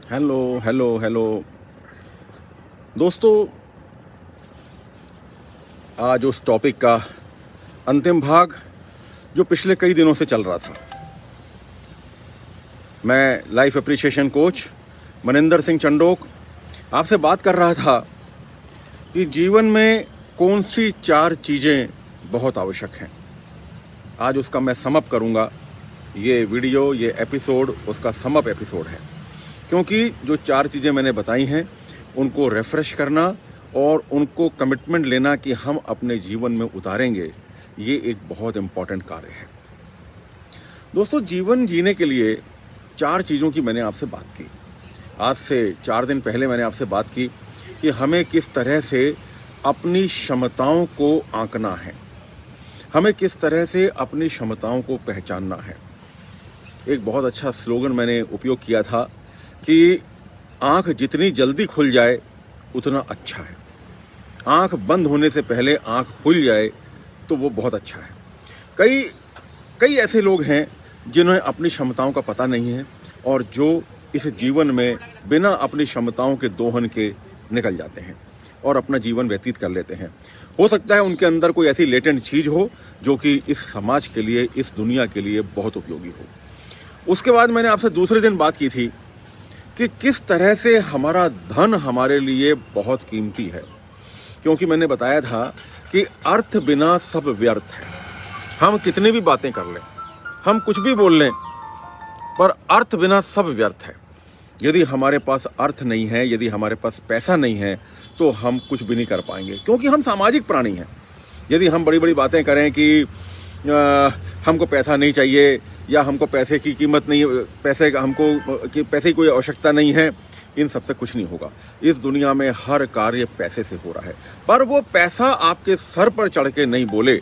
Hello hello hello दोस्तों, आज उस टॉपिक का अंतिम भाग जो पिछले कई दिनों से चल रहा था। मैं life appreciation coach Maninder Singh Chandok आपसे बात कर रहा था कि जीवन में कौन सी 4 चीज़ें बहुत आवश्यक हैं। आज उसका मैं समअप करूंगा। ये वीडियो, ये एपिसोड उसका समअप एपिसोड है, क्योंकि जो 4 चीज़ें मैंने बताई हैं उनको रिफ्रेश करना और उनको कमिटमेंट लेना कि हम अपने जीवन में उतारेंगे, ये एक बहुत इम्पॉर्टेंट कार्य है। दोस्तों, जीवन जीने के लिए 4 चीज़ों की मैंने आपसे बात की। आज से 4 दिन पहले मैंने आपसे बात की कि हमें किस तरह से अपनी क्षमताओं को आंकना है, हमें किस तरह से अपनी क्षमताओं को पहचानना है। एक बहुत अच्छा स्लोगन मैंने उपयोग किया था कि आंख जितनी जल्दी खुल जाए उतना अच्छा है। आंख बंद होने से पहले आंख खुल जाए तो वो बहुत अच्छा है। कई कई ऐसे लोग हैं जिन्हें अपनी क्षमताओं का पता नहीं है और जो इस जीवन में बिना अपनी क्षमताओं के दोहन के निकल जाते हैं और अपना जीवन व्यतीत कर लेते हैं। हो सकता है उनके अंदर कोई ऐसी लेटेंट चीज़ हो जो कि इस समाज के लिए, इस दुनिया के लिए बहुत उपयोगी हो। उसके बाद मैंने आपसे दूसरे दिन बात की थी कि किस तरह से हमारा धन हमारे लिए बहुत कीमती है, क्योंकि मैंने बताया था कि अर्थ बिना सब व्यर्थ है। हम कितनी भी बातें कर लें, हम कुछ भी बोल लें, पर अर्थ बिना सब व्यर्थ है। यदि हमारे पास अर्थ नहीं है, यदि हमारे पास पैसा नहीं है, तो हम कुछ भी नहीं कर पाएंगे, क्योंकि हम सामाजिक प्राणी हैं। यदि हम बड़ी बड़ी बातें करें कि हमको पैसा नहीं चाहिए या हमको पैसे की कीमत नहीं, पैसे की कोई आवश्यकता नहीं है, इन सबसे कुछ नहीं होगा। इस दुनिया में हर कार्य पैसे से हो रहा है, पर वो पैसा आपके सर पर चढ़ के नहीं बोले,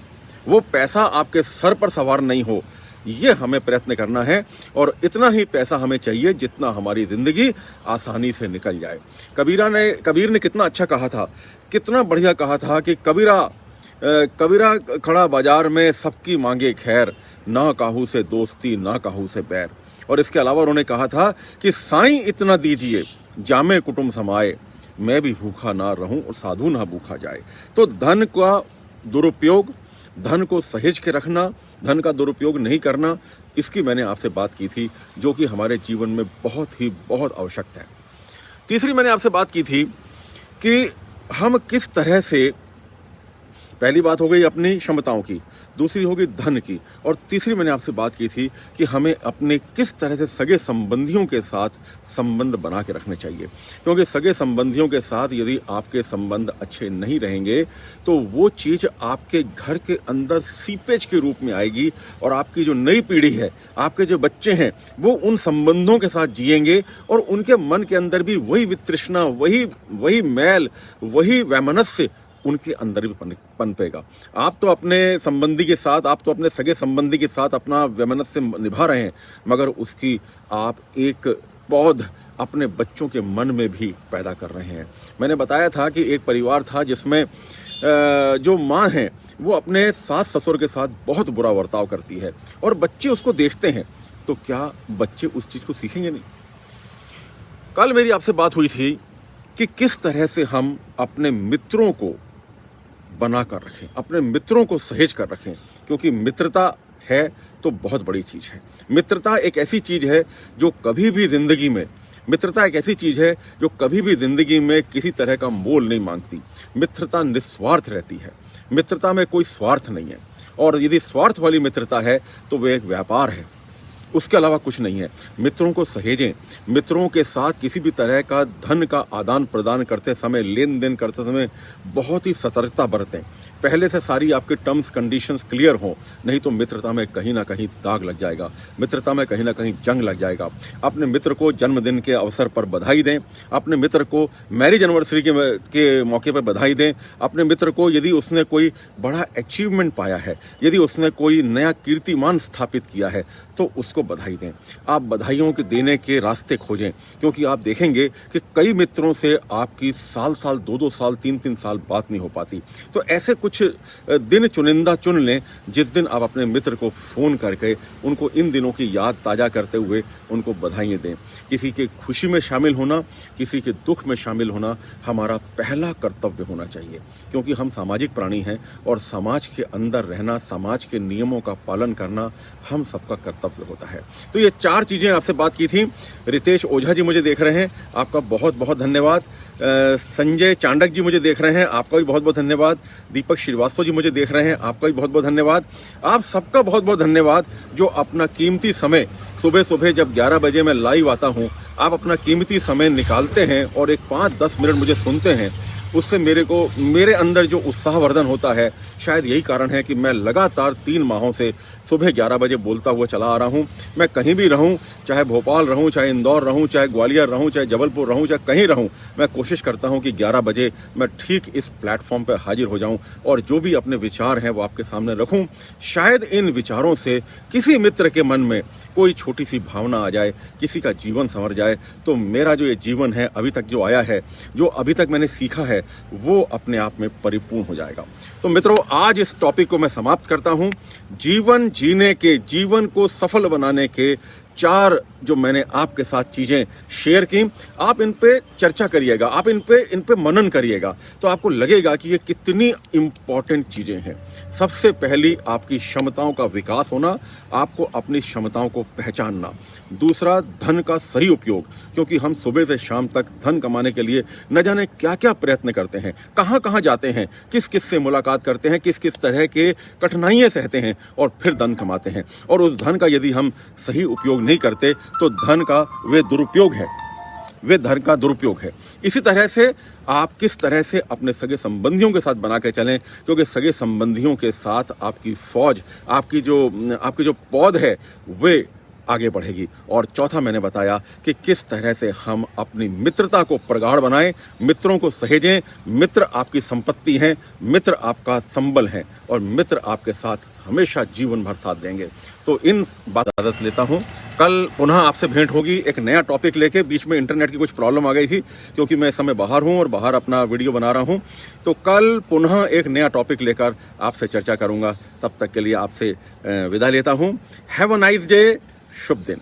वो पैसा आपके सर पर सवार नहीं हो, ये हमें प्रयत्न करना है। और इतना ही पैसा हमें चाहिए जितना हमारी ज़िंदगी आसानी से निकल जाए। कबीर ने कितना अच्छा कहा था, कितना बढ़िया कहा था कि कबीरा खड़ा बाजार में सबकी मांगे खैर, ना काहू से दोस्ती ना काहू से बैर। और इसके अलावा उन्होंने कहा था कि साईं इतना दीजिए जामे कुटुंब समाए, मैं भी भूखा ना रहूं और साधु ना भूखा जाए। तो धन का दुरुपयोग, धन को सहेज के रखना, धन का दुरुपयोग नहीं करना, इसकी मैंने आपसे बात की थी, जो कि हमारे जीवन में बहुत आवश्यक है। तीसरी मैंने आपसे बात की थी कि हम किस तरह से, पहली बात हो गई अपनी क्षमताओं की, दूसरी होगी धन की, और तीसरी मैंने आपसे बात की थी कि हमें अपने किस तरह से सगे संबंधियों के साथ संबंध बना के रखने चाहिए। क्योंकि सगे संबंधियों के साथ यदि आपके संबंध अच्छे नहीं रहेंगे तो वो चीज़ आपके घर के अंदर सीपेज के रूप में आएगी और आपकी जो नई पीढ़ी है, आपके जो बच्चे हैं, वो उन संबंधों के साथ जिएंगे और उनके मन के अंदर भी वही वितृष्णा, वही मैल, वही वैमनस्य उनके अंदर भी पनपेगा। आप तो अपने संबंधी के साथ, आप तो अपने सगे संबंधी के साथ अपना वैमनस्य निभा रहे हैं, मगर उसकी आप एक पौध अपने बच्चों के मन में भी पैदा कर रहे हैं। मैंने बताया था कि एक परिवार था जिसमें जो माँ है वो अपने सास ससुर के साथ बहुत बुरा बर्ताव करती है और बच्चे उसको देखते हैं, तो क्या बच्चे उस चीज़ को सीखेंगे नहीं? कल मेरी आपसे बात हुई थी कि किस तरह से हम अपने मित्रों को बना कर रखें, अपने मित्रों को सहेज कर रखें, क्योंकि मित्रता है तो बहुत बड़ी चीज़ है। मित्रता एक ऐसी चीज़ है जो कभी भी ज़िंदगी में, मित्रता एक ऐसी चीज़ है जो कभी भी ज़िंदगी में किसी तरह का मोल नहीं मांगती। मित्रता निस्वार्थ रहती है, मित्रता में कोई स्वार्थ नहीं है, और यदि स्वार्थ वाली मित्रता है तो वह एक व्यापार है, उसके अलावा कुछ नहीं है। मित्रों को सहेजें, मित्रों के साथ किसी भी तरह का धन का आदान प्रदान करते समय, लेन देन करते समय बहुत ही सतर्कता बरतें। पहले से सारी आपके टर्म्स कंडीशंस क्लियर हों, नहीं तो मित्रता में कहीं ना कहीं दाग लग जाएगा, मित्रता में कहीं ना कहीं जंग लग जाएगा। अपने मित्र को जन्मदिन के अवसर पर बधाई दें, अपने मित्र को मैरिज एनिवर्सरी के मौके पर बधाई दें। अपने मित्र को यदि उसने कोई बड़ा अचीवमेंट पाया है, यदि उसने कोई नया कीर्तिमान स्थापित किया है, तो उसको बधाई दें। आप बधाइयों के देने के रास्ते खोजें, क्योंकि आप देखेंगे कि कई मित्रों से आपकी साल 2-2 साल, 3-3 साल बात नहीं हो पाती। तो ऐसे कुछ कुछ दिन चुनिंदा चुन लें जिस दिन आप अपने मित्र को फ़ोन करके उनको इन दिनों की याद ताज़ा करते हुए उनको बधाइयाँ दें। किसी के खुशी में शामिल होना, किसी के दुख में शामिल होना हमारा पहला कर्तव्य होना चाहिए, क्योंकि हम सामाजिक प्राणी हैं और समाज के अंदर रहना, समाज के नियमों का पालन करना हम सबका कर्तव्य होता है। तो ये 4 चीज़ें आपसे बात की थी। रितेश ओझा जी मुझे देख रहे हैं, आपका बहुत बहुत धन्यवाद। संजय चांडक जी मुझे देख रहे हैं, आपका भी बहुत बहुत धन्यवाद। दीपक श्रीवास्तव जी मुझे देख रहे हैं, आपका भी बहुत बहुत धन्यवाद। आप सबका बहुत बहुत धन्यवाद जो अपना कीमती समय सुबह सुबह जब 11 बजे मैं लाइव आता हूं, आप अपना कीमती समय निकालते हैं और एक 5-10 मिनट मुझे सुनते हैं। उससे मेरे अंदर जो उत्साहवर्धन होता है, शायद यही कारण है कि मैं लगातार 3 माहों से सुबह 11 बजे बोलता हुआ चला आ रहा हूँ। मैं कहीं भी रहूँ, चाहे भोपाल रहूँ, चाहे इंदौर रहूँ, चाहे ग्वालियर रहूँ, चाहे जबलपुर रहूँ, चाहे कहीं रहूँ, मैं कोशिश करता हूँ कि 11 बजे मैं ठीक इस प्लेटफॉर्म पर हाजिर हो जाऊँ और जो भी अपने विचार हैं वो आपके सामने रखूँ। शायद इन विचारों से किसी मित्र के मन में कोई छोटी सी भावना आ जाए, किसी का जीवन संवर जाए, तो मेरा जो ये जीवन है अभी तक जो आया है, जो अभी तक मैंने सीखा है, वो अपने आप में परिपूर्ण हो जाएगा। तो मित्रों, आज इस टॉपिक को मैं समाप्त करता हूं। जीवन जीने के, जीवन को सफल बनाने के 4 जो मैंने आपके साथ चीजें शेयर की, आप इन पे चर्चा करिएगा, आप इन पे मनन करिएगा, तो आपको लगेगा कि ये कितनी इंपॉर्टेंट चीजें हैं। सबसे पहली आपकी क्षमताओं का विकास होना, आपको अपनी क्षमताओं को पहचानना। दूसरा, धन का सही उपयोग, क्योंकि हम सुबह से शाम तक धन कमाने के लिए न जाने क्या क्या प्रयत्न करते हैं, कहाँ कहाँ जाते हैं, किस किस से मुलाकात करते हैं, किस किस तरह के कठिनाइयाँ सहते हैं और फिर धन कमाते हैं। और उस धन का यदि हम सही उपयोग नहीं करते तो धन का वे धन का दुरुपयोग है। इसी तरह से आप किस तरह से अपने सगे संबंधियों के साथ बना के चलें, क्योंकि सगे संबंधियों के साथ आपकी फौज, आपकी जो पौध है वे आगे बढ़ेगी। और चौथा मैंने बताया कि किस तरह से हम अपनी मित्रता को प्रगाढ़ बनाएं, मित्रों को सहेजें। मित्र आपकी संपत्ति हैं, मित्र आपका संबल हैं और मित्र आपके साथ हमेशा जीवन भर साथ देंगे। तो इन बात आदत लेता हूं। कल पुनः आपसे भेंट होगी एक नया टॉपिक लेके। बीच में इंटरनेट की कुछ प्रॉब्लम आ गई थी, क्योंकि मैं इस समय बाहर हूं और बाहर अपना वीडियो बना रहा हूं। तो कल पुनः एक नया टॉपिक लेकर आपसे चर्चा करूंगा। तब तक के लिए आपसे विदा लेता हूं। हैव अ नाइस डे, शुभ दिन।